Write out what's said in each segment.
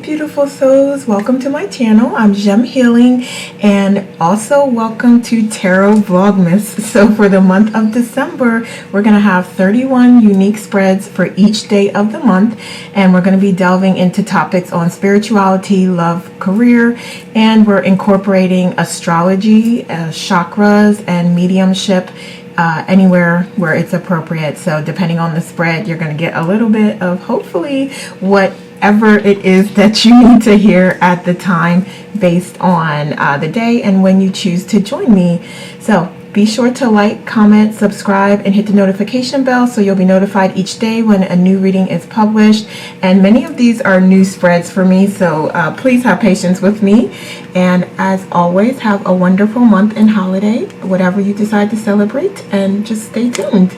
beautiful souls, welcome to my channel. I'm Gem Healing, and also welcome to Tarot Vlogmas. So for the month of December, we're going to have 31 unique spreads for each day of the month, and we're going to be delving into topics on spirituality, love, career, and we're incorporating astrology, chakras, and mediumship anywhere where it's appropriate. So depending on the spread, you're going to get a little bit of hopefully whatever it is that you need to hear at the time based on the day and when you choose to join me. So be sure to like, comment, subscribe, and hit the notification bell so you'll be notified each day when a new reading is published. And many of these are new spreads for me, so please have patience with me. And as always, have a wonderful month and holiday, whatever you decide to celebrate, and just stay tuned.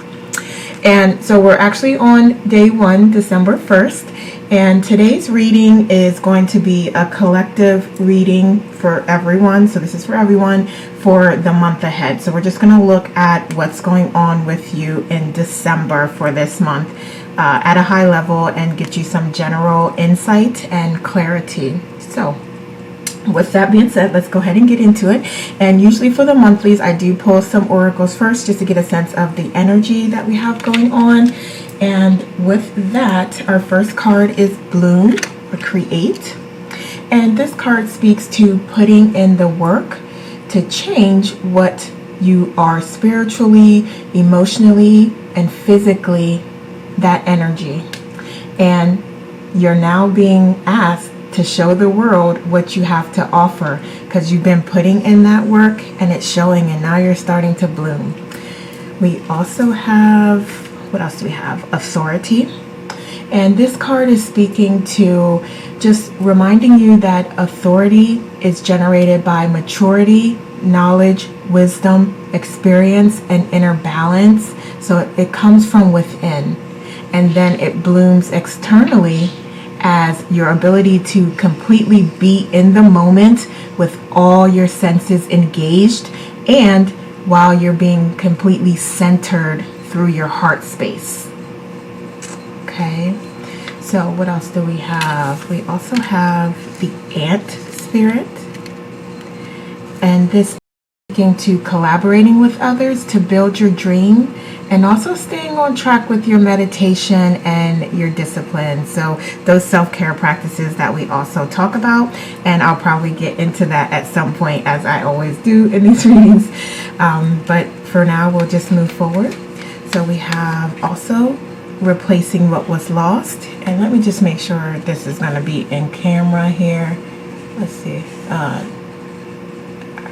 And so we're actually on day 1, December 1st. And today's reading is going to be a collective reading for everyone. So this is for everyone for the month ahead. So we're just going to look at what's going on with you in December for this month at a high level and get you some general insight and clarity. So with that being said, let's go ahead and get into it. And usually for the monthlies, I do pull some oracles first just to get a sense of the energy that we have going on. And with that, our first card is Bloom or Create. And this card speaks to putting in the work to change what you are spiritually, emotionally, and physically, that energy. And you're now being asked to show the world what you have to offer because you've been putting in that work and it's showing, and now you're starting to bloom. We also have, what else do we have? Authority. And this card is speaking to just reminding you that authority is generated by maturity, knowledge, wisdom, experience, and inner balance. So it comes from within, and then it blooms externally as your ability to completely be in the moment with all your senses engaged, and while you're being completely centered through your heart space. Okay, so what else do we have? We also have the ant spirit, and this is speaking to collaborating with others to build your dream, and also staying on track with your meditation and your discipline. So those self-care practices that we also talk about, and I'll probably get into that at some point, as I always do in these readings. But for now, we'll just move forward. So we have also replacing what was lost. And let me just make sure this is going to be in camera here. Let's see.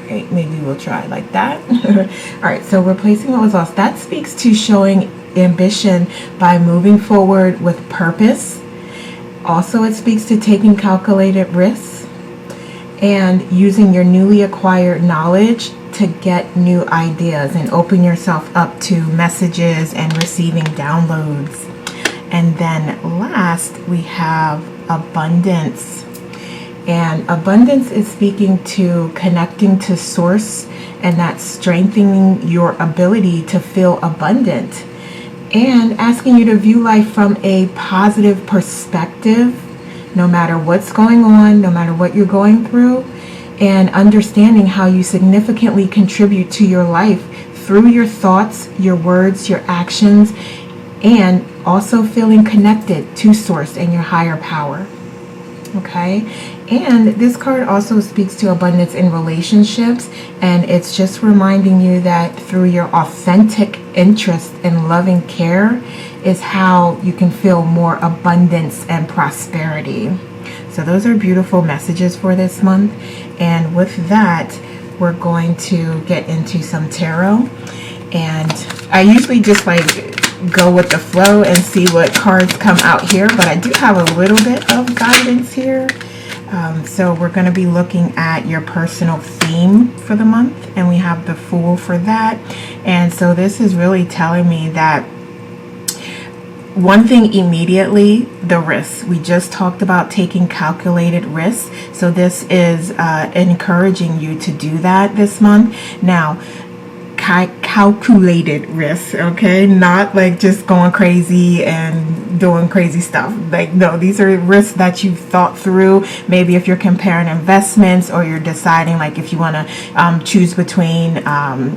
Maybe we'll try like that. All right, so replacing what was lost. That speaks to showing ambition by moving forward with purpose. Also, it speaks to taking calculated risks and using your newly acquired knowledge to get new ideas and open yourself up to messages and receiving downloads. And then last, we have abundance. And abundance is speaking to connecting to source, and that's strengthening your ability to feel abundant and asking you to view life from a positive perspective, no matter what's going on, no matter what you're going through, and understanding how you significantly contribute to your life through your thoughts, your words, your actions, and also feeling connected to source and your higher power. Okay, and this card also speaks to abundance in relationships, and it's just reminding you that through your authentic interest in loving care is how you can feel more abundance and prosperity. So those are beautiful messages for this month. And with that, we're going to get into some tarot. And I usually just go with the flow and see what cards come out here, but I do have a little bit of guidance here. So we're going to be looking at your personal theme for the month, and we have the Fool for that. And so this is really telling me that one thing immediately, the risks. We just talked about taking calculated risks. So this is encouraging you to do that this month. Now, calculated risks, okay? Not like just going crazy and doing crazy stuff. Like, no, these are risks that you've thought through. Maybe if you're comparing investments, or you're deciding like if you want to choose between,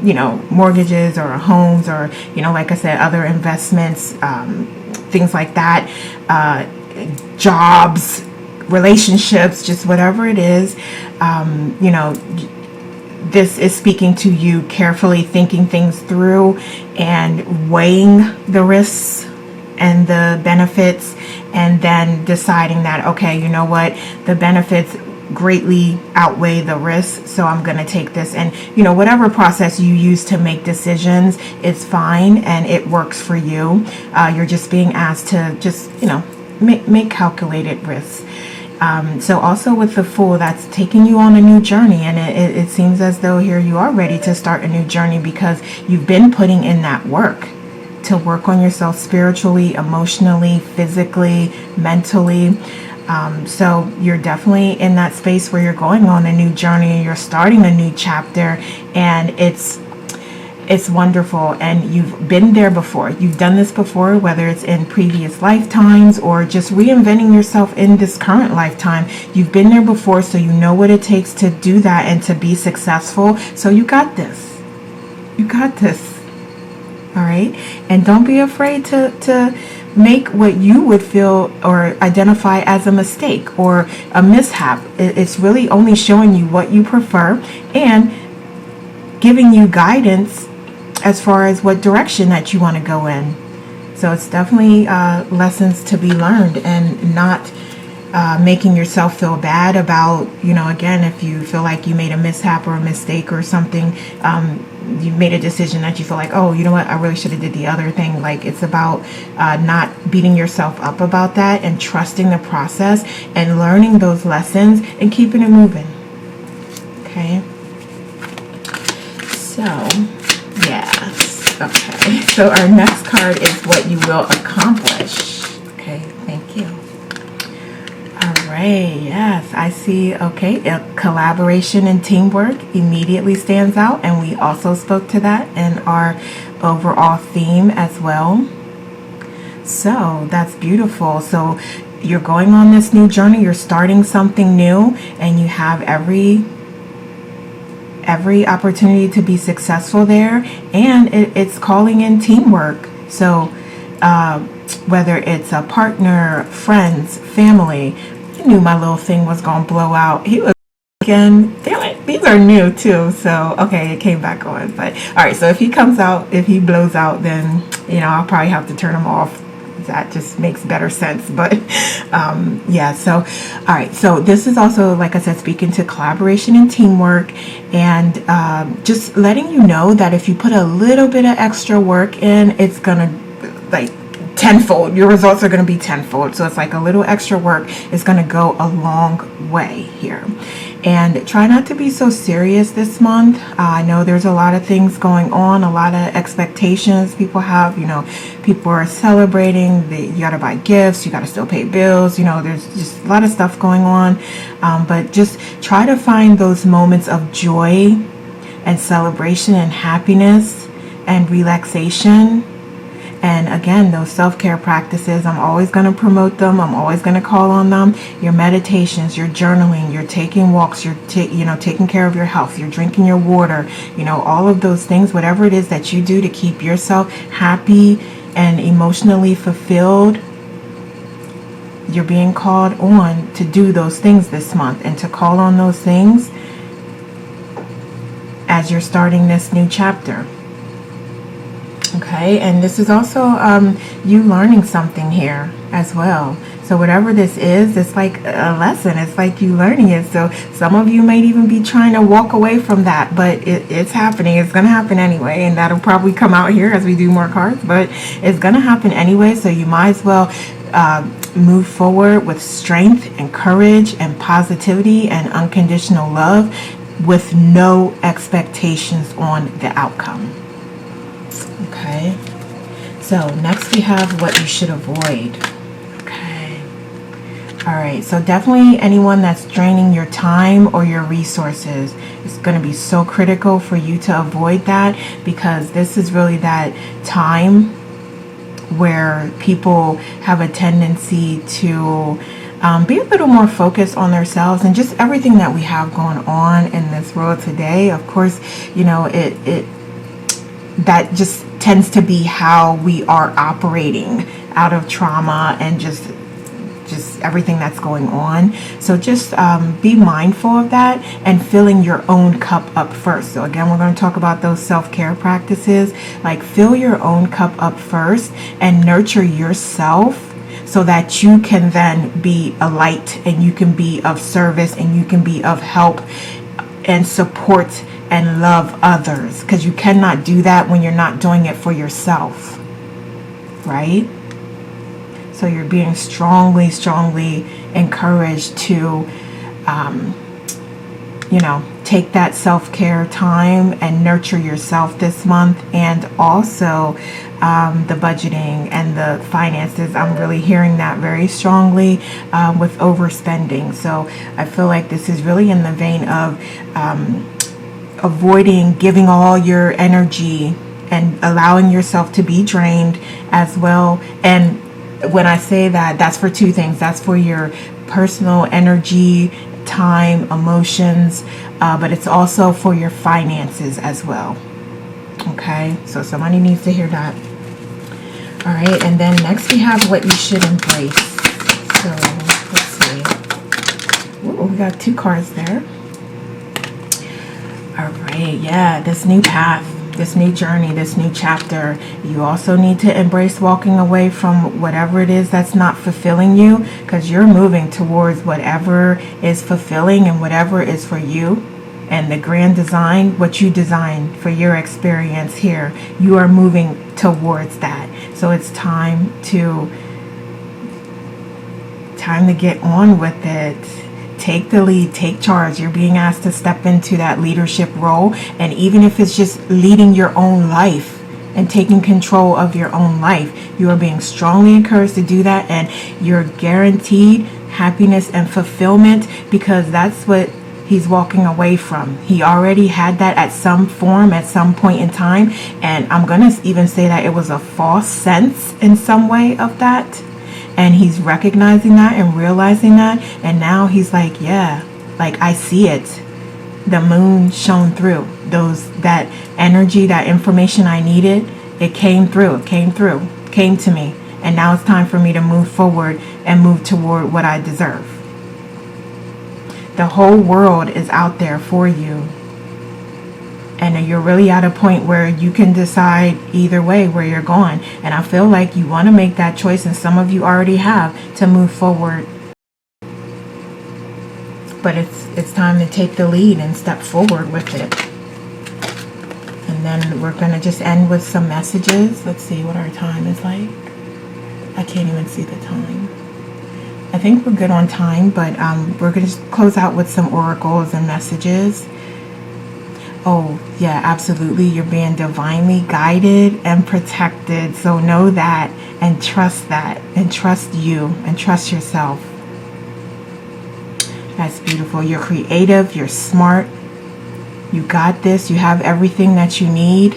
you know, mortgages or homes, or, you know, like I said, other investments, things like that, jobs, relationships, just whatever it is, you know, this is speaking to you carefully thinking things through and weighing the risks and the benefits, and then deciding that, okay, you know what, the benefits greatly outweigh the risks, so I'm going to take this. And, you know, whatever process you use to make decisions is fine, and it works for you. You're just being asked to just, you know, make calculated risks. So also with the Fool, that's taking you on a new journey, and it seems as though here you are ready to start a new journey, because you've been putting in that work to work on yourself spiritually, emotionally, physically, mentally. So you're definitely in that space where you're going on a new journey, you're starting a new chapter, and it's wonderful. And you've been there before. You've done this before, whether it's in previous lifetimes or just reinventing yourself in this current lifetime. You've been there before, so you know what it takes to do that and to be successful. So you got this. You got this. All right. And don't be afraid to make what you would feel or identify as a mistake or a mishap. It's really only showing you what you prefer and giving you guidance as far as what direction that you want to go in. So it's definitely lessons to be learned, and not making yourself feel bad about, you know, again, if you feel like you made a mishap or a mistake or something, you made a decision that you feel like, oh, you know what, I really should have did the other thing. Like, it's about not beating yourself up about that, and trusting the process and learning those lessons and keeping it moving. Okay. So, yes. Okay. So our next card is what you will accomplish. Okay. Thank you. All right. Yes, I see. Okay. Collaboration and teamwork immediately stands out. And we also spoke to that in our overall theme as well. So that's beautiful. So you're going on this new journey. You're starting something new, and you have every opportunity to be successful there, and it's calling in teamwork. So whether it's a partner, friends, family, I knew my little thing was gonna blow out. He was again, damn it, these are new too, so okay, it came back on. But all right, so if he comes out, if he blows out, then, you know, I'll probably have to turn him off. That just makes better sense. But yeah, so all right, so this is also, like I said, speaking to collaboration and teamwork, and just letting you know that if you put a little bit of extra work in, it's gonna, like, tenfold. Your results are going to be tenfold. So it's like a little extra work is going to go a long way here. And try not to be so serious this month. I know there's a lot of things going on, a lot of expectations people have. You know, people are celebrating. You got to buy gifts. You got to still pay bills. You know, there's just a lot of stuff going on. But just try to find those moments of joy and celebration and happiness and relaxation. And again, those self-care practices, I'm always going to promote them. I'm always going to call on them. Your meditations, your journaling, you're taking walks, you're taking care of your health, you're drinking your water, you know, all of those things, whatever it is that you do to keep yourself happy and emotionally fulfilled, you're being called on to do those things this month, and to call on those things as you're starting this new chapter. Okay, and this is also you learning something here as well. So whatever this is, it's like a lesson. It's like you learning it. So some of you might even be trying to walk away from that, but it's happening. It's going to happen anyway, and that'll probably come out here as we do more cards, but it's going to happen anyway. So you might as well move forward with strength and courage and positivity and unconditional love, with no expectations on the outcome. Okay, so next we have what you should avoid. Okay, All right, so definitely anyone that's draining your time or your resources, it's going to be so critical for you to avoid that, because this is really that time where people have a tendency to be a little more focused on themselves and just everything that we have going on in this world today. Of course, you know, it that just tends to be how we are operating out of trauma and just everything that's going on. So just be mindful of that and filling your own cup up first. So again, we're going to talk about those self-care practices, like fill your own cup up first and nurture yourself so that you can then be a light and you can be of service and you can be of help and support and love others, because you cannot do that when you're not doing it for yourself, right? So you're being strongly encouraged to, take that self-care time and nurture yourself this month. And also the budgeting and the finances, I'm really hearing that very strongly with overspending. So I feel like this is really in the vein of avoiding giving all your energy and allowing yourself to be drained as well. And when I say that, that's for two things. That's for your personal energy, time, emotions, but it's also for your finances as well. Okay, so somebody needs to hear that. All right, and then next we have what you should embrace. So let's see. Ooh, we got two cards there. All right, yeah, this new path, this new journey, this new chapter. You also need to embrace walking away from whatever it is that's not fulfilling you, because you're moving towards whatever is fulfilling and whatever is for you. And the grand design, what you designed for your experience here, you are moving towards that. So it's time to get on with it. Take the lead, take charge. You're being asked to step into that leadership role. And even if it's just leading your own life and taking control of your own life, you are being strongly encouraged to do that. And you're guaranteed happiness and fulfillment, because that's what he's walking away from. He already had that at some form, at some point in time. And I'm going to even say that it was a false sense in some way of that. And he's recognizing that and realizing that. And now he's like, yeah, like I see it. The moon shone through. That energy, that information I needed, it came through. It came to me. And now it's time for me to move forward and move toward what I deserve. The whole world is out there for you. And you're really at a point where you can decide either way where you're going. And I feel like you want to make that choice, and some of you already have, to move forward. But it's time to take the lead and step forward with it. And then we're going to just end with some messages. Let's see what our time is like. I can't even see the time. I think we're good on time, but we're going to close out with some oracles and messages. Oh, yeah, absolutely. You're being divinely guided and protected. So know that and trust that and trust you and trust yourself. That's beautiful. You're creative. You're smart. You got this. You have everything that you need.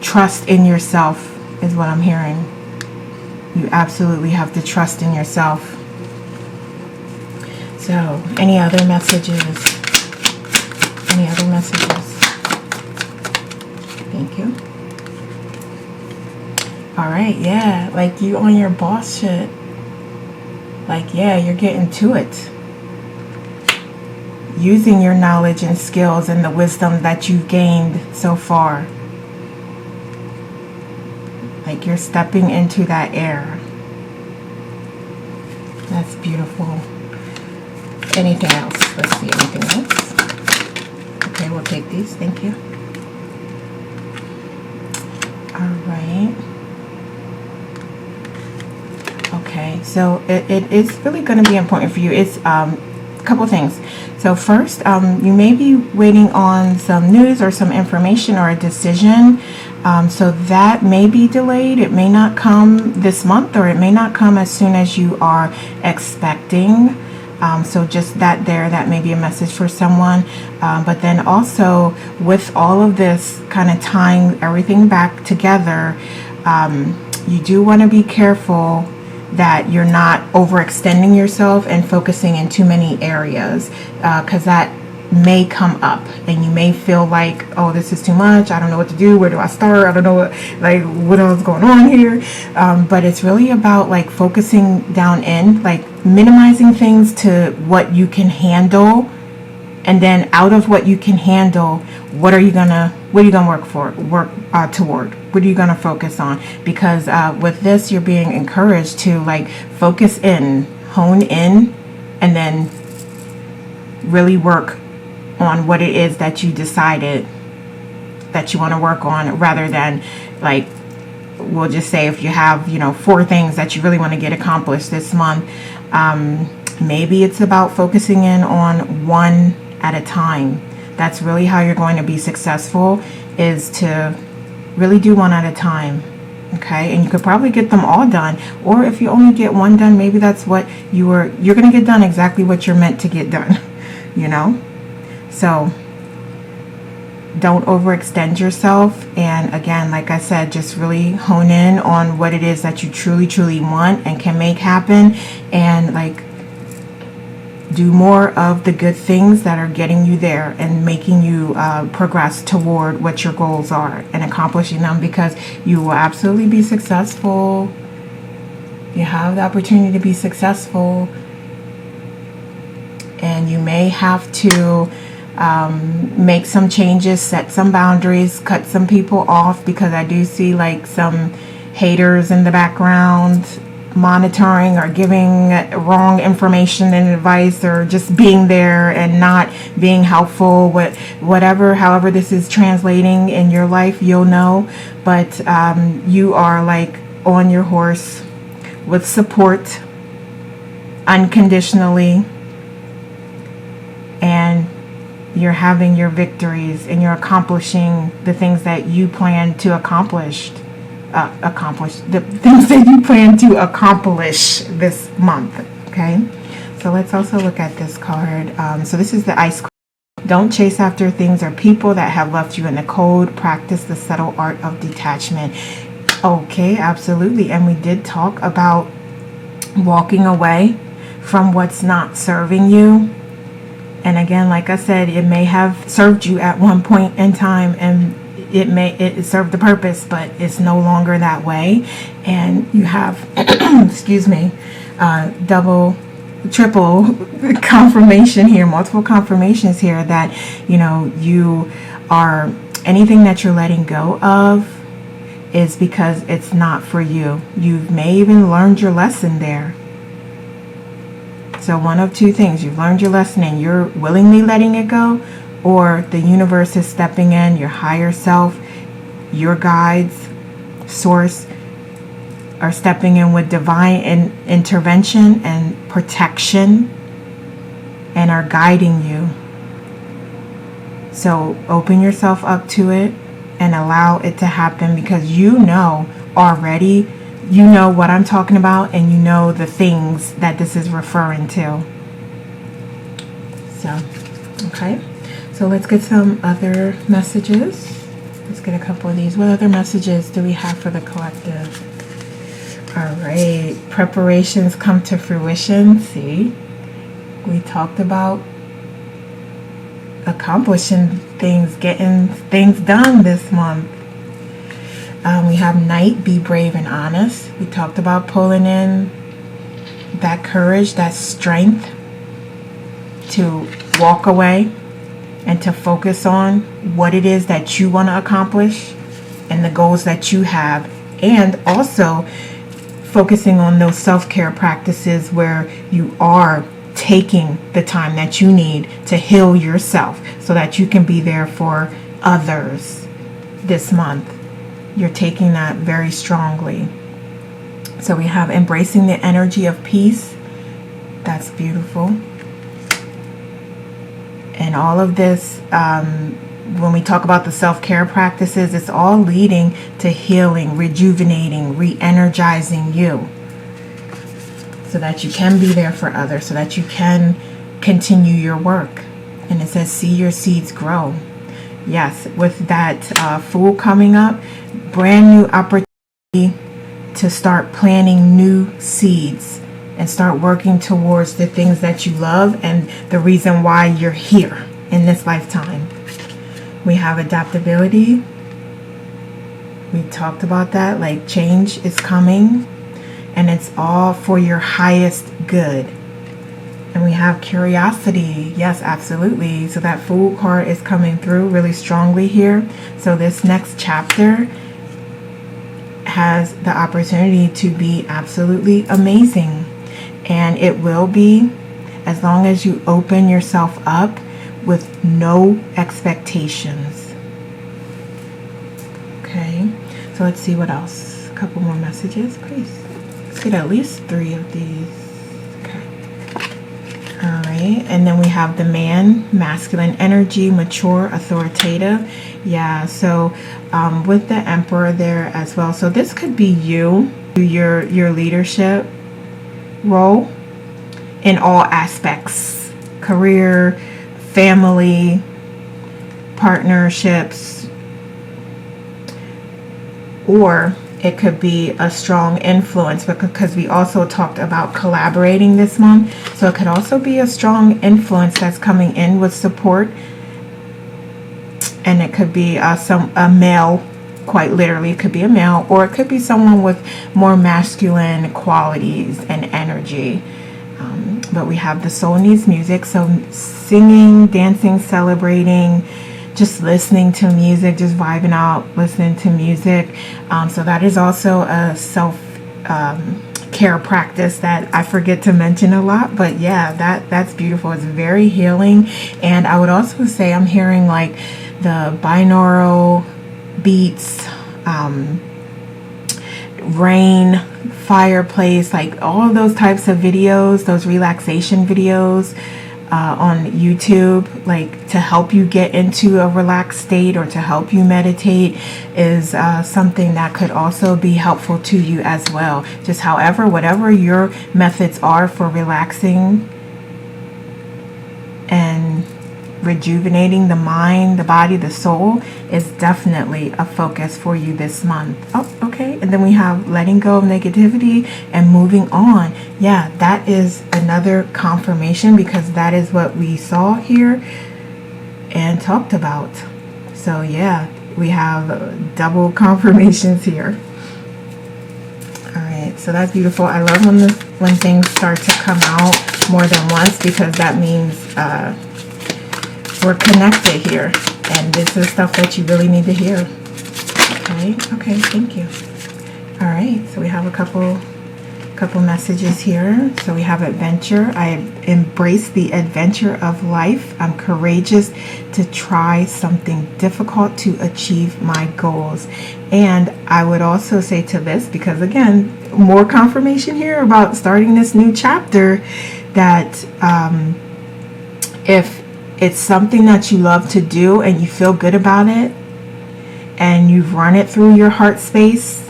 Trust in yourself is what I'm hearing. You absolutely have to trust in yourself. So, any other messages? Any other messages? Thank you. All right, yeah, like you on your boss shit. Like, yeah, you're getting to it. Using your knowledge and skills and the wisdom that you've gained so far. Like you're stepping into that air. That's beautiful. Anything else? Let's see, anything else? Okay, we'll take these. Thank you. All right. Okay, so it is really going to be important for you. It's couple things. So first, you may be waiting on some news or some information or a decision. So that may be delayed. It may not come this month, or it may not come as soon as you are expecting. So just that may be a message for someone. But then also, with all of this kind of tying everything back together, you do want to be careful that you're not overextending yourself and focusing in too many areas, because that may come up and you may feel like, oh, this is too much, I don't know what to do, where do I start, I don't know what else going on here. But it's really about like focusing down in, like minimizing things to what you can handle, and then out of what you can handle, what are you gonna work toward? What are you gonna focus on? Because with this, you're being encouraged to like focus in, hone in, and then really work on what it is that you decided that you want to work on, rather than like, we'll just say if you have 4 things that you really want to get accomplished this month, maybe it's about focusing in on one at a time. That's really how you're going to be successful, is to really do one at a time. Okay, and you could probably get them all done, or if you only get one done, maybe that's what you're going to get done, exactly what you're meant to get done. So don't overextend yourself, and again, like I said, just really hone in on what it is that you truly want and can make happen, and like do more of the good things that are getting you there and making you progress toward what your goals are and accomplishing them, because you will absolutely be successful. You have the opportunity to be successful, and you may have to make some changes, set some boundaries, cut some people off, because I do see like some haters in the background monitoring or giving wrong information and advice, or just being there and not being helpful. However this is translating in your life, you'll know. But you are like on your horse with support unconditionally, and you're having your victories and you're accomplishing the things that you plan to accomplish this month. Okay, so let's also look at this card. So this is the ice. Don't chase after things or people that have left you in the cold. Practice the subtle art of detachment. Okay, absolutely. And we did talk about walking away from what's not serving you. And again, like I said, it may have served you at one point in time, and it served the purpose, but it's no longer that way. And you have, excuse me, double, triple confirmation here, multiple confirmations here that, you are, anything that you're letting go of is because it's not for you. You may even learned your lesson there. So one of two things: you've learned your lesson and you're willingly letting it go, or the universe is stepping in, your higher self, your guides, source, are stepping in with divine intervention and protection, and are guiding you. So open yourself up to it and allow it to happen, because already you know what I'm talking about, and you know the things that this is referring to. So, okay. So let's get some other messages. Let's get a couple of these. What other messages do we have for the collective? All right. Preparations come to fruition. See, we talked about accomplishing things, getting things done this month. We have Night, be brave and honest. We talked about pulling in that courage, that strength to walk away and to focus on what it is that you want to accomplish and the goals that you have. And also focusing on those self-care practices where you are taking the time that you need to heal yourself so that you can be there for others this month. You're taking that very strongly. So we have embracing the energy of peace. That's beautiful. And all of this, when we talk about the self-care practices, it's all leading to healing, rejuvenating, re-energizing you, so that you can be there for others, so that you can continue your work. And it says, see your seeds grow. Yes, with that Fool coming up, brand new opportunity to start planting new seeds and start working towards the things that you love and the reason why you're here in this lifetime. We have adaptability. We talked about that, like change is coming and it's all for your highest good. And we have curiosity. Yes, absolutely. So that Fool card is coming through really strongly here. So this next chapter has the opportunity to be absolutely amazing. And it will be, as long as you open yourself up with no expectations. Okay, so let's see what else. A couple more messages, please. Let's get at least 3 of these. Okay. All right, and then we have the man, masculine energy, mature, authoritative. Yeah, so with the Emperor there as well. So this could be you, your leadership role in all aspects: career, family, partnerships, or it could be a strong influence, because we also talked about collaborating this month. So it could also be a strong influence that's coming in with support, and it could be a male. Quite literally, it could be a male, or it could be someone with more masculine qualities and energy. But we have the soul needs music, so singing, dancing, celebrating, just listening to music, just vibing out, listening to music. So that is also a self-care practice that I forget to mention a lot. But yeah, that's beautiful. It's very healing. And I would also say I'm hearing like the binaural beats, rain, fireplace, like all of those types of videos, those relaxation videos on YouTube, like to help you get into a relaxed state or to help you meditate, is something that could also be helpful to you as well. Just however, whatever your methods are for relaxing and rejuvenating the mind, the body, the soul, is definitely a focus for you this month. Oh, okay. And then we have letting go of negativity and moving on. Yeah, that is another confirmation, because that is what we saw here and talked about. So yeah, we have double confirmations here. All right, so that's beautiful. I love when things start to come out more than once, because that means we're connected here, and this is stuff that you really need to hear. Okay, thank you. All right, so we have a couple messages here. So we have adventure. I embrace the adventure of life. I'm courageous to try something difficult to achieve my goals. And I would also say to this, because again, more confirmation here about starting this new chapter, that if it's something that you love to do and you feel good about it and you've run it through your heart space,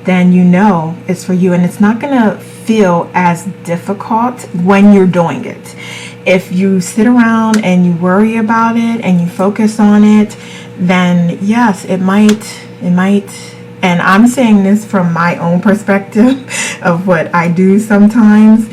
then you know it's for you, and it's not going to feel as difficult when you're doing it. If you sit around and you worry about it and you focus on it, then yes, it might, and I'm saying this from my own perspective of what I do sometimes.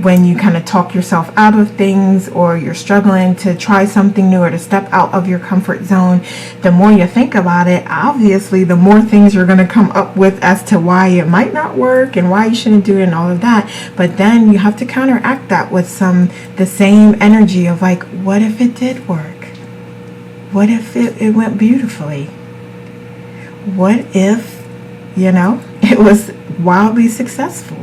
When you kind of talk yourself out of things, or you're struggling to try something new or to step out of your comfort zone, the more you think about it, obviously the more things you're going to come up with as to why it might not work and why you shouldn't do it and all of that. But then you have to counteract that with the same energy of like, what if it did work? What if it went beautifully? What if, it was wildly successful?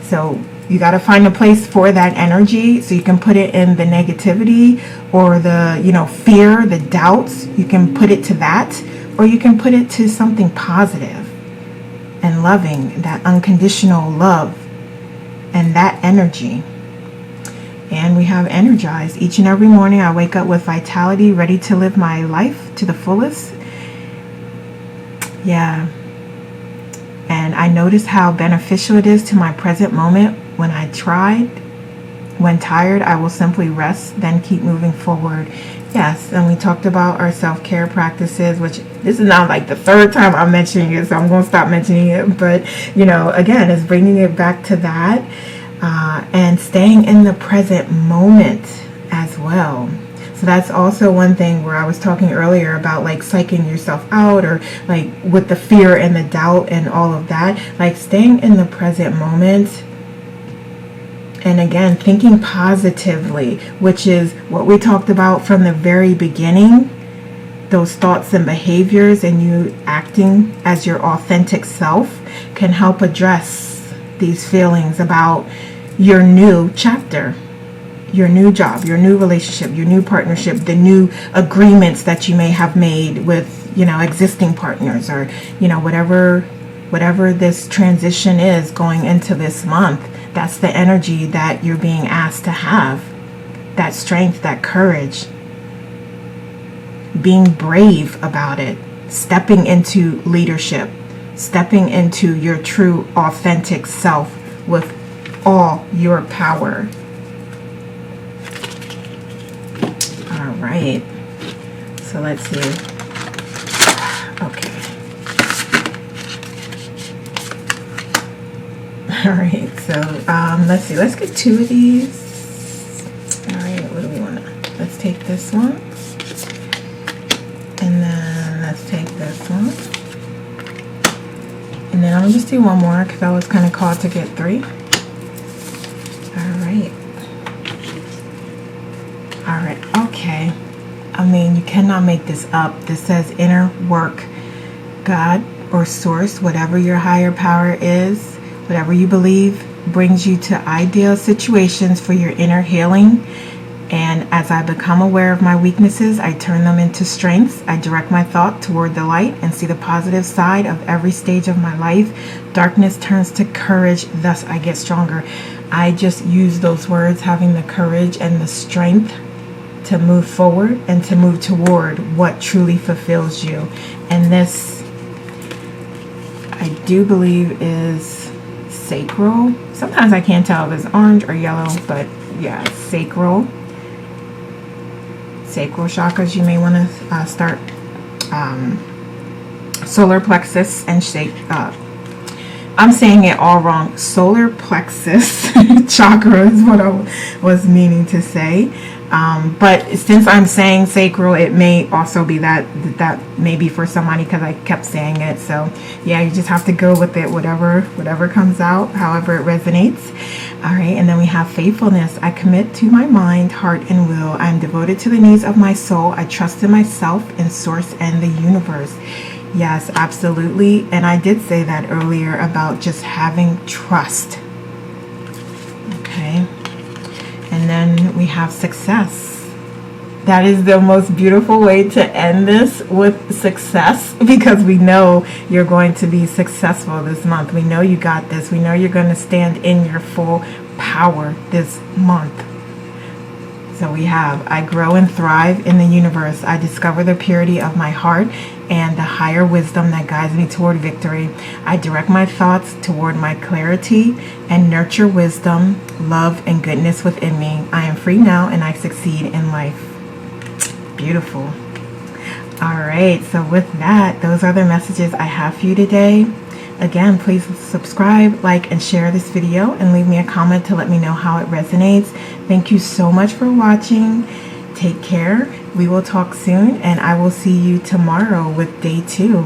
So you got to find a place for that energy, so you can put it in the negativity or the, fear, the doubts. You can put it to that, or you can put it to something positive and loving, that unconditional love and that energy. And we have energized. Each and every morning I wake up with vitality, ready to live my life to the fullest. Yeah. And I notice how beneficial it is to my present moment. When tired, I will simply rest, then keep moving forward. Yes, and we talked about our self-care practices, which this is now like the third time I'm mentioning it, so I'm going to stop mentioning it. But, you know, again, it's bringing it back to that and staying in the present moment as well. So that's also one thing where I was talking earlier about like psyching yourself out, or like with the fear and the doubt and all of that, like staying in the present moment. And again, thinking positively, which is what we talked about from the very beginning, those thoughts and behaviors, and you acting as your authentic self can help address these feelings about your new chapter, your new job, your new relationship, your new partnership, the new agreements that you may have made with, you know, existing partners, or, you know, whatever this transition is going into this month. That's the energy that you're being asked to have. That strength, that courage. Being brave about it. Stepping into leadership. Stepping into your true, authentic self with all your power. All right. So let's see. Okay. All right, so let's see. Let's get 2 of these. All right, what do we want to? Let's take this one, and then let's take this one, and then I'll just do one more because I was kind of called to get 3. All right. Okay. I mean, you cannot make this up. This says inner work, God or source, whatever your higher power is. Whatever you believe brings you to ideal situations for your inner healing. And as I become aware of my weaknesses, I turn them into strengths. I direct my thought toward the light and see the positive side of every stage of my life. Darkness turns to courage, thus I get stronger. I just use those words, having the courage and the strength to move forward and to move toward what truly fulfills you. And this, I do believe, is sacral. Sometimes I can't tell if it's orange or yellow, but yeah, sacral chakras. You may want to start solar plexus and shake up. I'm saying it all wrong. Solar plexus chakra is what I was meaning to say. But since I'm saying sacral, it may also be that may be for somebody because I kept saying it. So yeah, you just have to go with it, whatever comes out, however it resonates. All right, and then we have faithfulness. I commit to my mind, heart, and will. I am devoted to the needs of my soul. I trust in myself, in source, and the universe. Yes, absolutely. And I did say that earlier about just having trust. Okay. And then we have success. That is the most beautiful way to end this, with success, because we know you're going to be successful this month. We know you got this. We know you're going to stand in your full power this month. So we have, I grow and thrive in the universe. I discover the purity of my heart and the higher wisdom that guides me toward victory. I direct my thoughts toward my clarity and nurture wisdom, love, and goodness within me. I am free now and I succeed in life. Beautiful. All right, so with that, those are the messages I have for you today. Again, please subscribe, like, and share this video, and leave me a comment to let me know how it resonates. Thank you so much for watching. Take care. We will talk soon, and I will see you tomorrow with day 2.